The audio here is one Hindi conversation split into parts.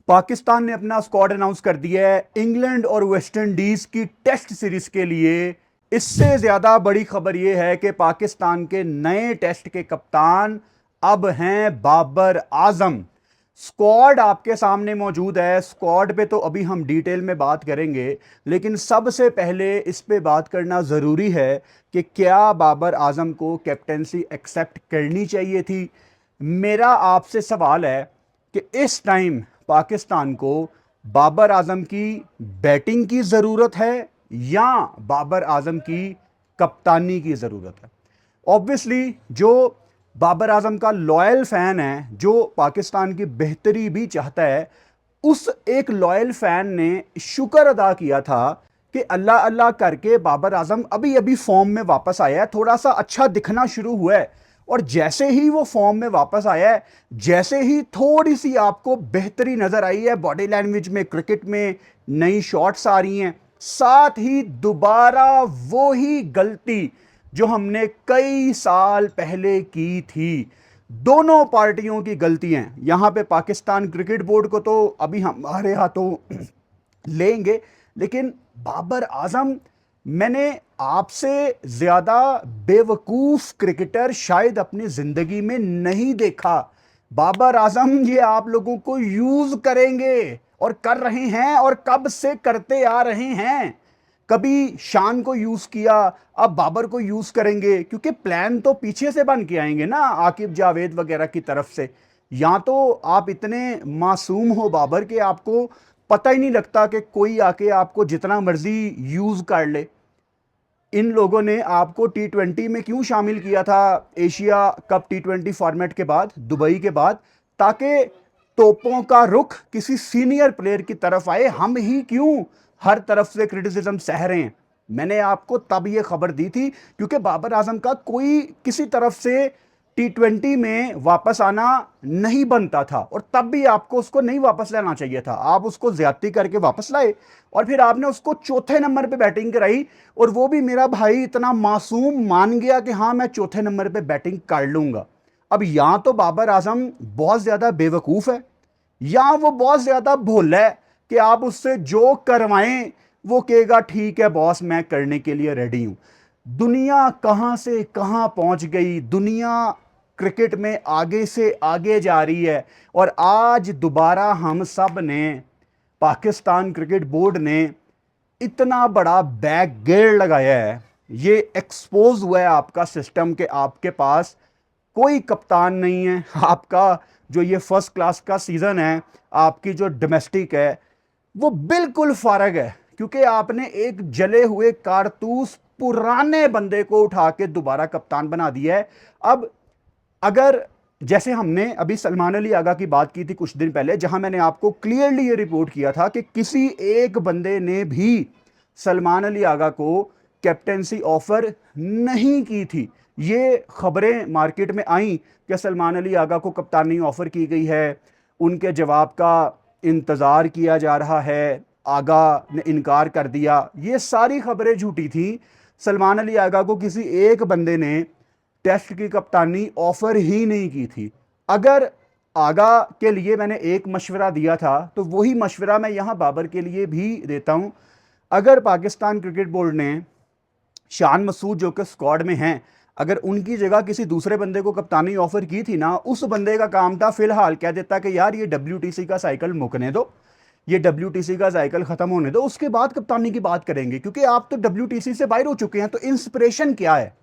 पाकिस्तान ने अपना स्क्वाड अनाउंस कर दिया है इंग्लैंड और वेस्ट इंडीज की टेस्ट सीरीज के लिए। इससे ज्यादा बड़ी खबर यह है कि पाकिस्तान के नए टेस्ट के कप्तान अब हैं बाबर आजम। स्क्वाड आपके सामने मौजूद है। स्क्वाड पे तो अभी हम डिटेल में बात करेंगे, लेकिन सबसे पहले इस पे बात करना जरूरी है कि क्या बाबर आजम को कैप्टेंसी एक्सेप्ट करनी चाहिए थी। मेरा आपसे सवाल है कि इस टाइम पाकिस्तान को बाबर आजम की बैटिंग की ज़रूरत है या बाबर आजम की कप्तानी की ज़रूरत है। ऑब्वियसली जो बाबर आजम का लॉयल फैन है, जो पाकिस्तान की बेहतरी भी चाहता है, उस एक लॉयल फैन ने शुक्र अदा किया था कि अल्लाह अल्लाह करके बाबर आजम अभी अभी फॉर्म में वापस आया है, थोड़ा सा अच्छा दिखना शुरू हुआ है। और जैसे ही वो फॉर्म में वापस आया है, जैसे ही थोड़ी सी आपको बेहतरी नजर आई है बॉडी लैंग्वेज में, क्रिकेट में नई शॉट्स आ रही हैं, साथ ही दोबारा वो ही गलती जो हमने कई साल पहले की थी। दोनों पार्टियों की गलतियां यहां पे पाकिस्तान क्रिकेट बोर्ड को तो अभी हमारे हाथों लेंगे, लेकिन बाबर आजम, मैंने आपसे ज्यादा बेवकूफ क्रिकेटर शायद अपनी जिंदगी में नहीं देखा। बाबर आजम ये आप लोगों को यूज करेंगे और कर रहे हैं और कब से करते आ रहे हैं। कभी शान को यूज किया, अब बाबर को यूज करेंगे, क्योंकि प्लान तो पीछे से बन के आएंगे ना, आकिब जावेद वगैरह की तरफ से। या तो आप इतने मासूम हो बाबर के आपको पता ही नहीं लगता कि कोई आके आपको जितना मर्जी यूज कर ले। इन लोगों ने आपको टी20 में क्यों शामिल किया था, एशिया कप टी20 फॉर्मेट के बाद, दुबई के बाद, ताकि तोपों का रुख किसी सीनियर प्लेयर की तरफ आए। हम ही क्यों हर तरफ से क्रिटिसिज्म सह रहे हैं। मैंने आपको तब यह खबर दी थी क्योंकि बाबर आजम का कोई किसी तरफ से टी20 में वापस आना नहीं बनता था, और तब भी आपको उसको नहीं वापस लाना चाहिए था। आप उसको ज्यादती करके वापस लाए और फिर आपने उसको चौथे नंबर पे बैटिंग कराई, और वो भी मेरा भाई इतना मासूम मान गया कि हाँ मैं चौथे नंबर पे बैटिंग कर लूंगा। अब या तो बाबर आजम बहुत ज्यादा बेवकूफ है, या वो बहुत ज्यादा भोला है कि आप उससे जो करवाएं वो कहेगा ठीक है बॉस, मैं करने के लिए रेडी हूं। दुनिया कहां से कहां पहुंच गई, दुनिया क्रिकेट में आगे से आगे जा रही है, और आज दोबारा हम सब ने, पाकिस्तान क्रिकेट बोर्ड ने इतना बड़ा बैक गेयर लगाया है। ये एक्सपोज हुआ है आपका सिस्टम के आपके पास कोई कप्तान नहीं है। आपका जो ये फर्स्ट क्लास का सीजन है, आपकी जो डोमेस्टिक है, वो बिल्कुल फारग है, क्योंकि आपने एक जले हुए कारतूस पुराने बंदे को उठा के दोबारा कप्तान बना दिया है। अब अगर जैसे हमने अभी सलमान अली आगा की बात की थी कुछ दिन पहले, जहां मैंने आपको क्लियरली ये रिपोर्ट किया था कि किसी एक बंदे ने भी सलमान अली आगा को कैप्टेंसी ऑफर नहीं की थी। ये खबरें मार्केट में आई कि सलमान अली आगा को कप्तानी ऑफर की गई है, उनके जवाब का इंतजार किया जा रहा है, आगा ने इनकार कर दिया। ये सारी खबरें झूठी थी। सलमान अली आगा को किसी एक बंदे ने टेस्ट की कप्तानी ऑफर ही नहीं की थी। अगर आगा के लिए मैंने एक मशवरा दिया था, तो वही मशवरा मैं यहां बाबर के लिए भी देता हूं। अगर पाकिस्तान क्रिकेट बोर्ड ने शान मसूद जो कि स्क्वाड में हैं, अगर उनकी जगह किसी दूसरे बंदे को कप्तानी ऑफर की थी ना, उस बंदे का काम था फिलहाल कह देता कि यार ये WTC का साइकिल मुकने दो, ये WTC का साइकिल खत्म होने दो, उसके बाद कप्तानी की बात करेंगे, क्योंकि आप तो WTC से बाहर हो चुके हैं। तो इंस्पिरेशन क्या है?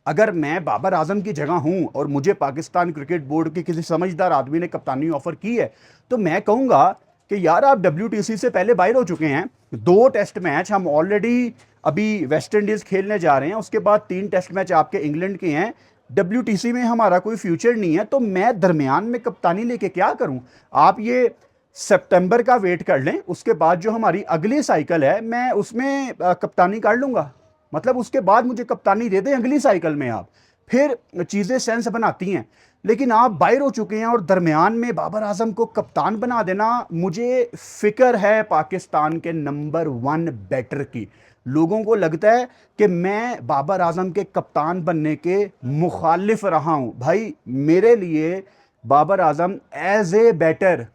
अगर मैं बाबर आजम की जगह हूं और मुझे पाकिस्तान क्रिकेट बोर्ड के किसी समझदार आदमी ने कप्तानी ऑफर की है, तो मैं कहूंगा कि यार आप WTC से पहले बाहर हो चुके हैं। 2 टेस्ट मैच हम ऑलरेडी अभी वेस्ट इंडीज खेलने जा रहे हैं, उसके बाद 3 टेस्ट मैच आपके इंग्लैंड के हैं। WTC में हमारा कोई फ्यूचर नहीं है, तो मैं दरमियान में कप्तानी लेके क्या करूं? आप ये सितंबर का वेट कर लें, उसके बाद जो हमारी अगली साइकिल है मैं उसमें कप्तानी कर लूंगा। मतलब उसके बाद मुझे कप्तानी दे दें अगली साइकिल में, आप फिर चीजें सेंस बनाती हैं। लेकिन आप बाहर हो चुके हैं और दरमियान में बाबर आजम को कप्तान बना देना, मुझे फिक्र है पाकिस्तान के नंबर 1 बैटर की। लोगों को लगता है कि मैं बाबर आजम के कप्तान बनने के मुखालिफ रहा हूं। भाई मेरे लिए Babar Azam as a batter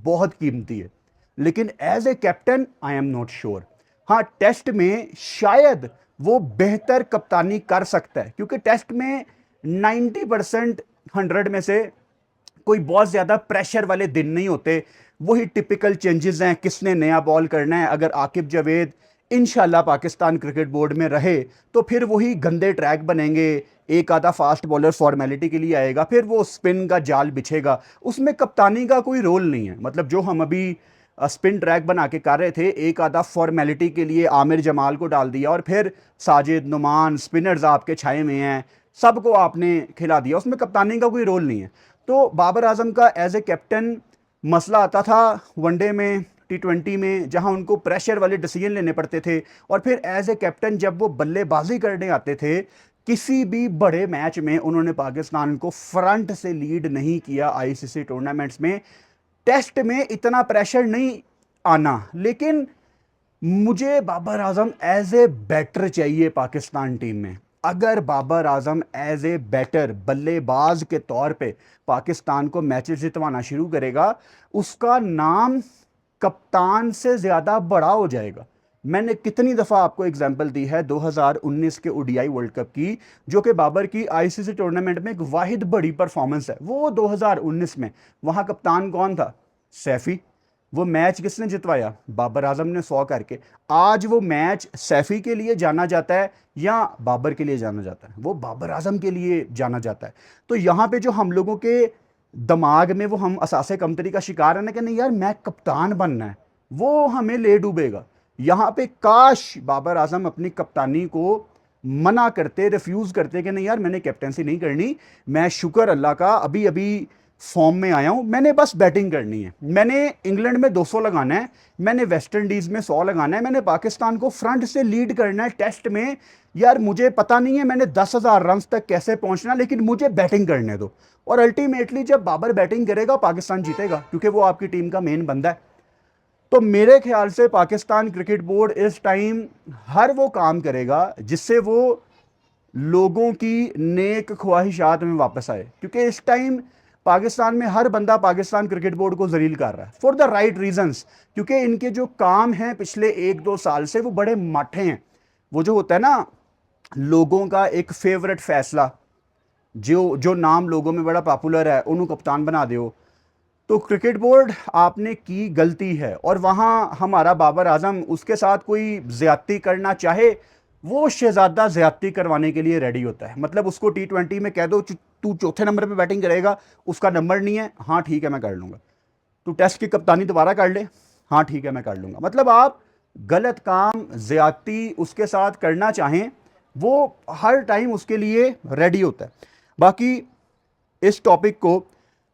बहुत कीमती है, लेकिन as a captain I am not sure. हाँ, टेस्ट में शायद वो बेहतर कप्तानी कर सकता है, क्योंकि टेस्ट में 90% 100 में से कोई बहुत ज्यादा प्रेशर वाले दिन नहीं होते। वही टिपिकल चेंजेस हैं, किसने नया बॉल करना है। अगर आकिब जावेद इंशाल्लाह पाकिस्तान क्रिकेट बोर्ड में रहे तो फिर वही गंदे ट्रैक बनेंगे, एक आधा फास्ट बॉलर फॉर्मेलिटी के लिए आएगा, फिर वो स्पिन का जाल बिछेगा। उसमें कप्तानी का कोई रोल नहीं है। मतलब जो हम अभी स्पिन ट्रैक बना के कर रहे थे, एक आधा फॉर्मेलिटी के लिए आमिर जमाल को डाल दिया और फिर साजिद, नुमान, स्पिनर्स आपके छाए में हैं, सबको आपने खिला दिया, उसमें कप्तानी का कोई रोल नहीं है। तो बाबर आजम का एज ए कैप्टन मसला आता था वनडे में, T20 में, जहां उनको प्रेशर वाले डिसीजन लेने पड़ते थे। और फिर एज ए कैप्टन जब वो बल्लेबाजी करने आते थे, किसी भी बड़े मैच में उन्होंने पाकिस्तान को फ्रंट से लीड नहीं किया आईसीसी टूर्नामेंट्स में। टेस्ट में इतना प्रेशर नहीं आना, लेकिन मुझे Babar Azam as a batter चाहिए पाकिस्तान टीम में। अगर Babar Azam as a batter बल्लेबाज के तौर पे पाकिस्तान को मैचेस जितवाना शुरू करेगा, उसका नाम कप्तान से ज्यादा बड़ा हो जाएगा। मैंने कितनी दफा आपको एग्जांपल दी है 2019 के ओडीआई वर्ल्ड कप की, जो कि बाबर की आईसीसी टूर्नामेंट में एक वाहिद बड़ी परफॉर्मेंस है। वो 2019 में वहां कप्तान कौन था? सैफी। वो मैच किसने जितवाया? बाबर आजम ने 100 करके। आज वो मैच सैफी के लिए जाना जाता है या बाबर के लिए जाना जाता है? वो बाबर आजम के लिए जाना जाता है। तो यहां पे जो हम लोगों के दिमाग में वो हम असासे कमतरी का शिकार है ना कि नहीं यार मैं कप्तान बनना है, वो हमें ले डूबेगा। यहां पे काश बाबर आजम अपनी कप्तानी को मना करते, रिफ्यूज करते कि नहीं यार मैंने कैप्टनसी नहीं करनी, मैं शुक्र अल्लाह का अभी अभी फॉर्म में आया हूं, मैंने बस बैटिंग करनी है, मैंने इंग्लैंड में 200 लगाना है, मैंने वेस्ट इंडीज में 100 लगाना है, मैंने पाकिस्तान को फ्रंट से लीड करना है टेस्ट में। यार मुझे पता नहीं है मैंने 10,000 रन तक कैसे पहुंचना, लेकिन मुझे बैटिंग करने दो। और अल्टीमेटली जब बाबर बैटिंग करेगा पाकिस्तान जीतेगा, क्योंकि वो आपकी टीम का मेन बंदा है। तो मेरे ख्याल से पाकिस्तान क्रिकेट बोर्ड इस टाइम हर वो काम करेगा जिससे वो लोगों की नेक ख्वाहिशात में वापस आए, क्योंकि इस टाइम पाकिस्तान में हर बंदा पाकिस्तान क्रिकेट बोर्ड को जलील कर रहा है फॉर द राइट रीजंस, क्योंकि इनके जो काम हैं पिछले 1-2 साल से वो बड़े माठे हैं। वो जो होता है ना, लोगों का एक फेवरेट फैसला, जो जो नाम लोगों में बड़ा पॉपुलर है उन्होंने कप्तान बना दो। तो क्रिकेट बोर्ड आपने की गलती है, और वहां हमारा बाबर आजम उसके साथ कोई ज्यादती करना चाहे, वो शहजादा ज्यादती करवाने के लिए रेडी होता है। मतलब उसको T20 में कह दो तू चौथे नंबर पे बैटिंग करेगा, उसका नंबर नहीं है, हाँ ठीक है मैं कर लूंगा। तू टेस्ट की कप्तानी दोबारा कर ले, हाँ ठीक है मैं कर लूंगा। मतलब आप गलत काम, ज्यादती उसके साथ करना चाहें, वो हर टाइम उसके लिए रेडी होता है। बाकी इस टॉपिक को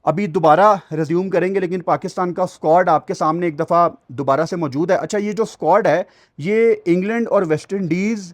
अभी दोबारा रिज्यूम करेंगे, लेकिन पाकिस्तान का स्क्वाड आपके सामने एक दफ़ा दोबारा से मौजूद है। अच्छा, ये जो स्क्वाड है ये इंग्लैंड और वेस्ट इंडीज़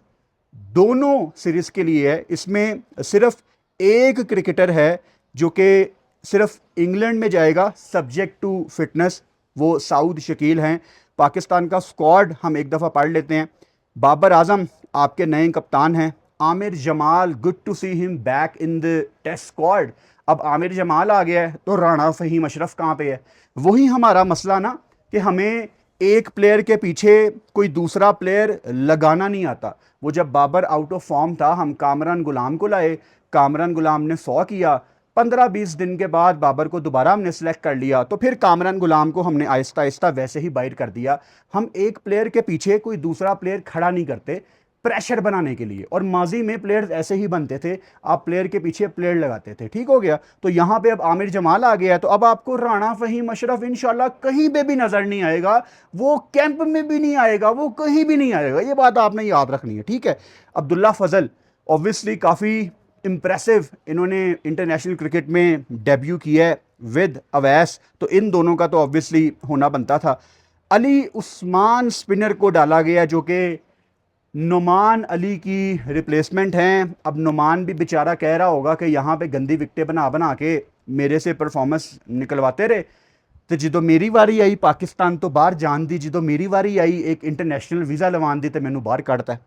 दोनों सीरीज़ के लिए है। इसमें सिर्फ एक क्रिकेटर है जो कि सिर्फ इंग्लैंड में जाएगा सब्जेक्ट टू फिटनेस, वो साउद शकील हैं। पाकिस्तान का स्क्वाड हम एक दफ़ा पढ़ लेते हैं। बाबर आजम आपके नए कप्तान हैं। Aamir Jamal, good to see him back in the test squad. अब आमिर जमाल आ गया है तो राणा फ़हीम अशरफ कहाँ पे है? वही हमारा मसला ना कि हमें एक प्लेयर के पीछे कोई दूसरा प्लेयर लगाना नहीं आता। वो जब बाबर आउट ऑफ फॉर्म था, हम कामरान गुलाम को लाए, कामरान गुलाम ने 100 किया, 15-20 दिन के बाद बाबर को दोबारा हमने सेलेक्ट कर लिया, तो फिर कामरान गुलाम को हमने आहिस्ता आहिस्ता वैसे ही बाहर कर दिया। हम एक प्लेयर के पीछे कोई दूसरा प्लेयर खड़ा नहीं करते प्रेशर बनाने के लिए, और माजी में प्लेयर्स ऐसे ही बनते थे, आप प्लेयर के पीछे प्लेयर लगाते थे। ठीक हो गया? तो यहां पे अब आमिर जमाल आ गया है, तो अब आपको राणा फ़हीम अशरफ इंशाल्लाह कहीं पे भी नजर नहीं आएगा, वो कैंप में भी नहीं आएगा, वो कहीं भी नहीं आएगा। ये बात आपने याद रखनी है, ठीक है? अब्दुल्ला फजल ऑब्वियसली काफी इंप्रेसिव, इन्होंने इंटरनेशनल क्रिकेट में डेब्यू किया है विद अवैस, तो इन दोनों का तो ऑब्वियसली होना बनता था। अली उस्मान स्पिनर को डाला गया जो कि नुमान अली की रिप्लेसमेंट हैं। अब नुमान भी बेचारा कह रहा होगा कि यहाँ पे गंदी विकटें बना बना के मेरे से परफॉर्मेंस निकलवाते रहे, तो जो मेरी वारी आई पाकिस्तान तो बाहर जान दी, जो मेरी वारी आई एक इंटरनेशनल वीज़ा लवान दी तो मैनू बाहर काटता है।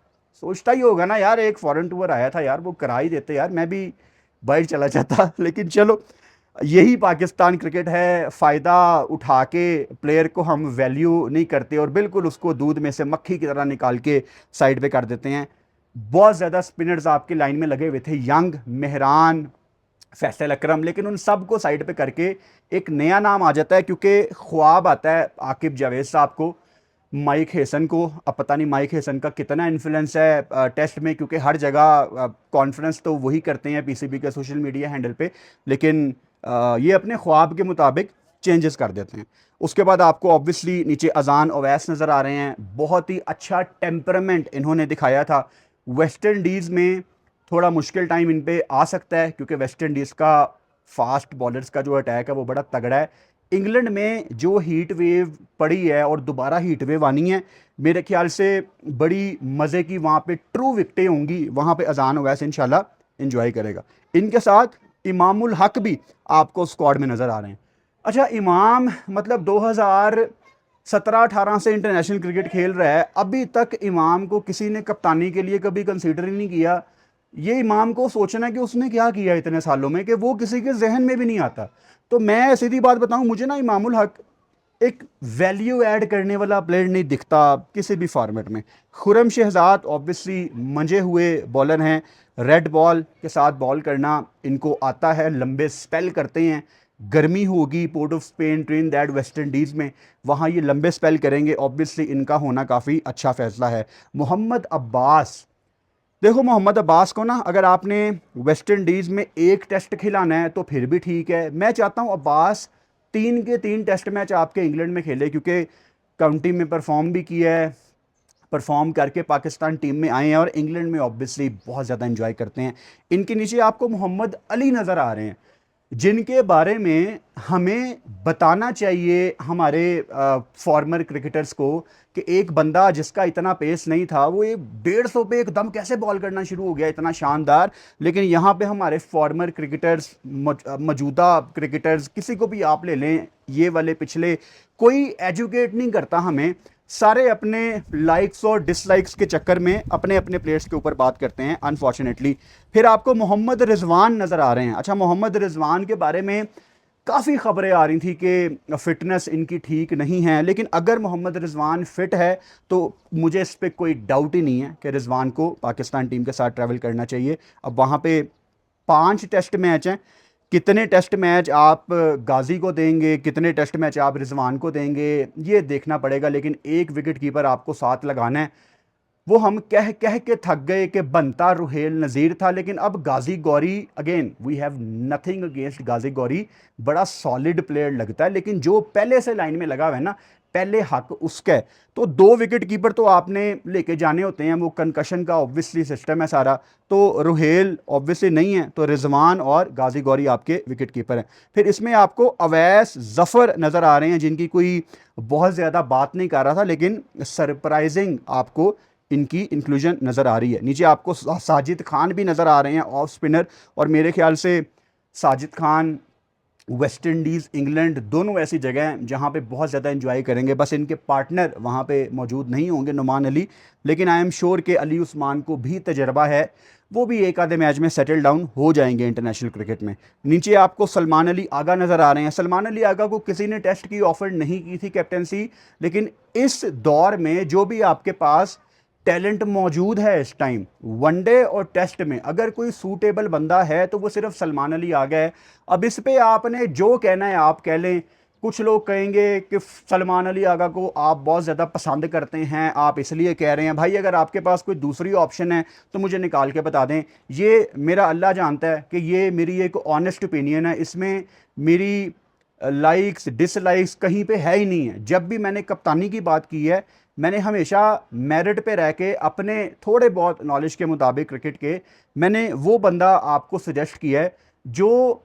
सोचता ही होगा ना यार, एक फॉरेन टूर आया था यार, वो करा ही देते यार, मैं भी बाहर चला जाता। लेकिन चलो, यही पाकिस्तान क्रिकेट है, फ़ायदा उठा के प्लेयर को हम वैल्यू नहीं करते और बिल्कुल उसको दूध में से मक्खी की तरह निकाल के साइड पे कर देते हैं। बहुत ज़्यादा स्पिनर्स आपके लाइन में लगे हुए थे, यंग, मेहरान, फैसल अकरम, लेकिन उन सब को साइड पे करके एक नया नाम आ जाता है, क्योंकि ख्वाब आता है आकिब जावेद साहब को, माइक हेसन को। अब पता नहीं माइक हेसन का कितना इन्फ्लुएंस है टेस्ट में, क्योंकि हर जगह कॉन्फ्रेंस तो वही करते हैं पीसीबी के सोशल मीडिया हैंडल पे, लेकिन ये अपने ख्वाब के मुताबिक चेंजेस कर देते हैं। उसके बाद आपको ऑब्वियसली नीचे अजान ओवैस नज़र आ रहे हैं, बहुत ही अच्छा टेम्परामेंट इन्होंने दिखाया था। वेस्ट इंडीज़ में थोड़ा मुश्किल टाइम इन पे आ सकता है, क्योंकि वेस्ट इंडीज़ का फास्ट बॉलर्स का जो अटैक है वो बड़ा तगड़ा है। इंग्लैंड में जो हीट वेव पड़ी है और दोबारा हीट वेव आनी है, मेरे ख्याल से बड़ी मज़े की वहाँ पे ट्रू विकटें होंगी, वहाँ पे अजान ओवैस इंशाल्लाह एंजॉय करेगा। इनके साथ इमामुल हक भी आपको स्क्वाड में नज़र आ रहे हैं। अच्छा, इमाम मतलब 2017-18 से इंटरनेशनल क्रिकेट खेल रहा है, अभी तक इमाम को किसी ने कप्तानी के लिए कभी कंसीडर ही नहीं किया। ये इमाम को सोचना कि उसने क्या किया इतने सालों में, कि वो किसी के जहन में भी नहीं आता। तो मैं सीधी बात बताऊं, मुझे ना इमामुल हक एक वैल्यू ऐड करने वाला प्लेयर नहीं दिखता किसी भी फॉर्मेट में। खुरम शहजाद ऑब्वियसली मंजे हुए बॉलर हैं, रेड बॉल के साथ बॉल करना इनको आता है, लंबे स्पेल करते हैं। गर्मी होगी port of Spain, Trinidad, West Indies में, वहाँ ये लंबे स्पेल करेंगे, ऑब्वियसली इनका होना काफ़ी अच्छा फैसला है। मोहम्मद अब्बास, देखो मोहम्मद अब्बास को ना अगर आपने वेस्ट इंडीज़ में एक टेस्ट खिलाना है तो फिर भी ठीक है। मैं चाहता हूँ अब्बास 3 के 3 टेस्ट मैच आपके इंग्लैंड में खेले, क्योंकि काउंटी में परफॉर्म भी किया है, परफॉर्म करके पाकिस्तान टीम में आए हैं और इंग्लैंड में ऑब्वियसली बहुत ज़्यादा एंजॉय करते हैं। इनके नीचे आपको मोहम्मद अली नज़र आ रहे हैं, जिनके बारे में हमें बताना चाहिए हमारे फॉर्मर क्रिकेटर्स को, कि एक बंदा जिसका इतना पेस नहीं था, वो ये 150 पे एकदम कैसे बॉल करना शुरू हो गया इतना शानदार। लेकिन यहाँ पे हमारे फॉर्मर क्रिकेटर्स, मौजूदा क्रिकेटर्स, किसी को भी आप ले लें, ये वाले पिछले, कोई एजुकेट नहीं करता हमें। सारे अपने लाइक्स और डिसलाइक्स के चक्कर में अपने अपने प्लेयर्स के ऊपर बात करते हैं अनफॉर्चुनेटली। फिर आपको मोहम्मद रिजवान नज़र आ रहे हैं। अच्छा, मोहम्मद रिजवान के बारे में काफ़ी खबरें आ रही थी कि फ़िटनेस इनकी ठीक नहीं है, लेकिन अगर मोहम्मद रिजवान फ़िट है तो मुझे इस पर कोई डाउट ही नहीं है कि रिजवान को पाकिस्तान टीम के साथ ट्रैवल करना चाहिए। अब वहाँ पे 5 टेस्ट मैच हैं, कितने टेस्ट मैच आप गाजी को देंगे, कितने टेस्ट मैच आप रिजवान को देंगे, ये देखना पड़ेगा। लेकिन एक विकेट कीपर आपको साथ लगाना है। वो हम कह कह के थक गए कि बनता रुहेल नज़ीर था, लेकिन अब Ghazi Ghauri, again we have nothing against Ghazi Ghauri, बड़ा सॉलिड प्लेयर लगता है, लेकिन जो पहले से लाइन में लगा हुआ है ना, पहले हक उसका है। तो 2 विकेट कीपर तो आपने लेके जाने होते हैं, वो कंकशन का ऑब्वियसली सिस्टम है सारा। तो रुहेल ऑब्वियसली नहीं है, तो रिजवान और गाजी गौरी आपके विकेट कीपर हैं। फिर इसमें आपको अवैस जफ़र नज़र आ रहे हैं, जिनकी कोई बहुत ज़्यादा बात नहीं कर रहा था, लेकिन सरप्राइजिंग आपको इनकी इंक्लूजन नज़र आ रही है। नीचे आपको साजिद खान भी नज़र आ रहे हैं, ऑफ स्पिनर, और मेरे ख्याल से Sajid Khan West Indies, England दोनों ऐसी जगह हैं जहाँ पे बहुत ज़्यादा एंजॉय करेंगे। बस इनके पार्टनर वहाँ पे मौजूद नहीं होंगे, नुमान अली, लेकिन आई एम श्योर कि अली उस्मान को भी तजर्बा है, वो भी एक आधे मैच में सेटल डाउन हो जाएंगे इंटरनेशनल क्रिकेट में। नीचे आपको सलमान अली आगा नज़र आ रहे हैं। सलमान अली आगा को किसी ने टेस्ट की ऑफर नहीं की थी कैप्टनसी, लेकिन इस दौर में जो भी आपके पास टैलेंट मौजूद है इस टाइम, वनडे और टेस्ट में अगर कोई सूटेबल बंदा है तो वो सिर्फ सलमान अली आ गया है। अब इस पे आपने जो कहना है आप कह लें। कुछ लोग कहेंगे कि सलमान अली आगा को आप बहुत ज़्यादा पसंद करते हैं, आप इसलिए कह रहे हैं। भाई अगर आपके पास कोई दूसरी ऑप्शन है तो मुझे निकाल के बता दें। ये मेरा अल्लाह जानता है कि ये मेरी एक ऑनेस्ट ओपिनियन है, इसमें मेरी लाइक्स डिसलाइक्स कहीं पे है ही नहीं है। जब भी मैंने कप्तानी की बात की है, मैंने हमेशा मेरिट पे रह के अपने थोड़े बहुत नॉलेज के मुताबिक क्रिकेट के, मैंने वो बंदा आपको सजेस्ट किया है जो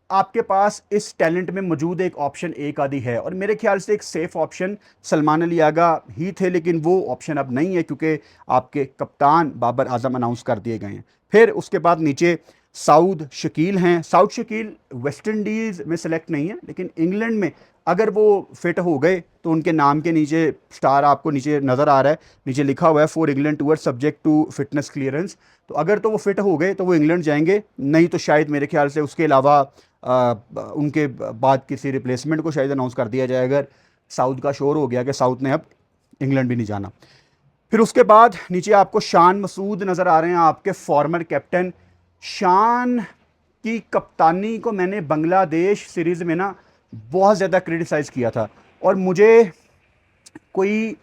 आपके पास इस टैलेंट में मौजूद एक ऑप्शन एक आदि है। और मेरे ख्याल से एक सेफ ऑप्शन सलमान अली आगा ही थे, लेकिन वो ऑप्शन अब नहीं है क्योंकि आपके कप्तान बाबर आजम अनाउंस कर दिए गए हैं। फिर उसके बाद नीचे साउद शकील हैं। साउद शकील वेस्ट इंडीज़ में सेलेक्ट नहीं है, लेकिन इंग्लैंड में अगर वो फिट हो गए तो उनके नाम के नीचे स्टार आपको नीचे नज़र आ रहा है, नीचे लिखा हुआ है for England tour subject to fitness clearance. तो अगर तो वो फिट हो गए तो वो इंग्लैंड जाएंगे, नहीं तो शायद मेरे ख्याल से उसके अलावा उनके बाद किसी रिप्लेसमेंट को शायद अनाउंस कर दिया जाए, अगर साउथ का शोर हो गया कि साउथ ने अब इंग्लैंड भी नहीं जाना। फिर उसके बाद नीचे आपको शान मसूद नज़र आ रहे हैं, आपके फॉर्मर कैप्टन। शान की कप्तानी को मैंने बांग्लादेश सीरीज़ में ना बहुत ज़्यादा क्रिटिसाइज़ किया था, और मुझे कोई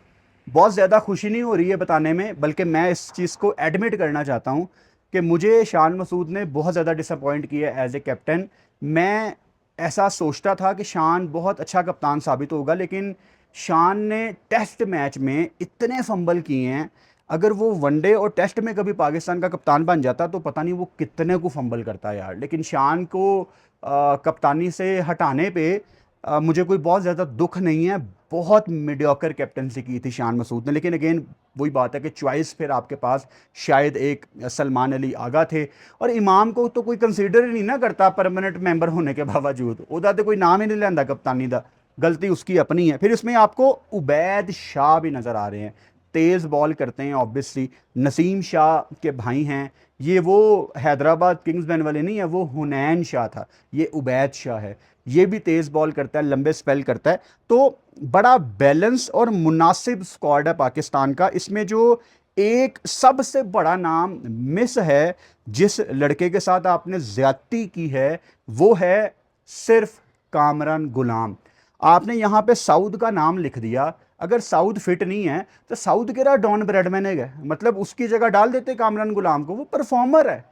बहुत ज़्यादा खुशी नहीं हो रही है बताने में, बल्कि मैं इस चीज़ को एडमिट करना चाहता हूँ कि मुझे शान मसूद ने बहुत ज़्यादा डिसअपॉइंट किया एज ए कैप्टन। मैं ऐसा सोचता था कि शान बहुत अच्छा कप्तान साबित होगा, लेकिन शान ने टेस्ट मैच में इतने फंबल किए हैं। अगर वो वनडे और टेस्ट में कभी पाकिस्तान का कप्तान बन जाता तो पता नहीं वो कितने को फंबल करता है यार। लेकिन शान को कप्तानी से हटाने पे मुझे कोई बहुत ज़्यादा दुख नहीं है। बहुत मीडियोकर कैप्टनसी की थी शान मसूद ने, लेकिन अगेन वही बात है कि चॉइस फिर आपके पास शायद एक सलमान अली आगा थे, और इमाम को तो कोई कंसीडर ही नहीं ना करता परमानेंट मेंबर होने के बावजूद, उदा तो कोई नाम ही नहीं लेंदा कप्तानी दा, गलती उसकी अपनी है। फिर इसमें आपको उबैद शाह भी नज़र आ रहे हैं, तेज़ बॉल करते हैं ऑब्वियसली, नसीम शाह के भाई हैं ये, वो हैदराबाद किंग्स बैन वाले नहीं है, वो हुनैन शाह था, ये उबैद शाह है, ये भी तेज़ बॉल करता है, लंबे स्पेल करता है। तो बड़ा बैलेंस और मुनासिब स्क्वाड है पाकिस्तान का। इसमें जो एक सबसे बड़ा नाम मिस है, जिस लड़के के साथ आपने ज्यादती की है, वो है सिर्फ कामरान गुलाम। आपने यहाँ पे साउद का नाम लिख दिया, अगर साउद फिट नहीं है तो साउद के रहा डॉन ब्रैडमैन है, मतलब उसकी जगह डाल देते कामरान गुलाम को, वो परफॉर्मर है।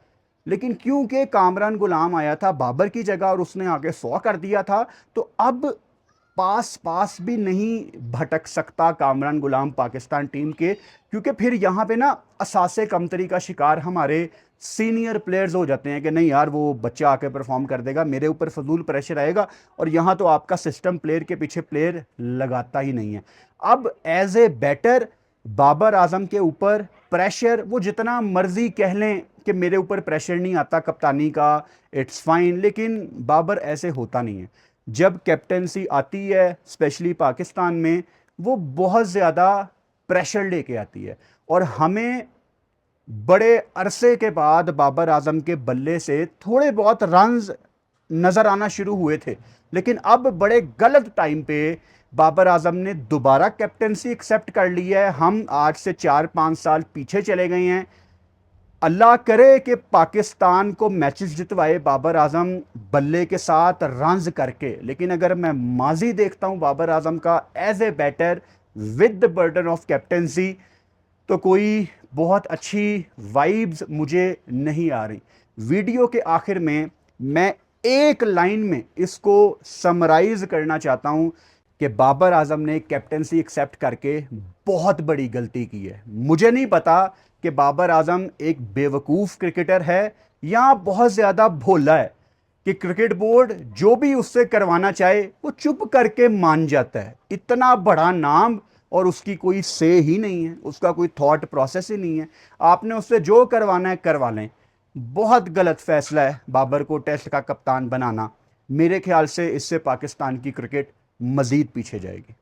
लेकिन क्योंकि कामरान गुलाम आया था बाबर की जगह और उसने आगे 100 कर दिया था, तो अब पास पास भी नहीं भटक सकता कामरान गुलाम पाकिस्तान टीम के, क्योंकि फिर यहाँ पे ना असासे कमतरी का शिकार हमारे सीनियर प्लेयर्स हो जाते हैं कि नहीं यार वो बच्चा आके परफॉर्म कर देगा, मेरे ऊपर फजूल प्रेशर आएगा, और यहाँ तो आपका सिस्टम प्लेयर के पीछे प्लेयर लगाता ही नहीं है। अब as a batter Babar Azam के ऊपर प्रेशर, वो जितना मर्जी कह लें कि मेरे ऊपर प्रेशर नहीं आता कप्तानी का, इट्स फाइन, लेकिन बाबर ऐसे होता नहीं है। जब कैप्टेंसी आती है स्पेशली पाकिस्तान में, वो बहुत ज़्यादा प्रेशर लेके आती है, और हमें बड़े अरसे के बाद बाबर आजम के बल्ले से थोड़े बहुत रन्स नज़र आना शुरू हुए थे, लेकिन अब बड़े गलत टाइम पे बाबर आजम ने दोबारा कैप्टेंसी एक्सेप्ट कर ली है। हम आज से 4-5 साल पीछे चले गए हैं। अल्लाह करे कि पाकिस्तान को मैचेस जितवाए बाबर आजम बल्ले के साथ रन्स करके, लेकिन अगर मैं माजी देखता हूं बाबर आजम का as a batter with the burden of captaincy, तो कोई बहुत अच्छी वाइब्स मुझे नहीं आ रही। वीडियो के आखिर में मैं एक लाइन में इसको समराइज करना चाहता हूं कि बाबर आजम ने कैप्टेंसी एक्सेप्ट करके बहुत बड़ी गलती की है। मुझे नहीं पता कि बाबर आजम एक बेवकूफ़ क्रिकेटर है या बहुत ज़्यादा भोला है कि क्रिकेट बोर्ड जो भी उससे करवाना चाहे वो चुप करके मान जाता है। इतना बड़ा नाम और उसकी कोई से ही नहीं है, उसका कोई थॉट प्रोसेस ही नहीं है। आपने उससे जो करवाना है करवा लें। बहुत गलत फैसला है बाबर को टेस्ट का कप्तान बनाना। मेरे ख्याल से इससे पाकिस्तान की क्रिकेट मज़ीद पीछे जाएगी।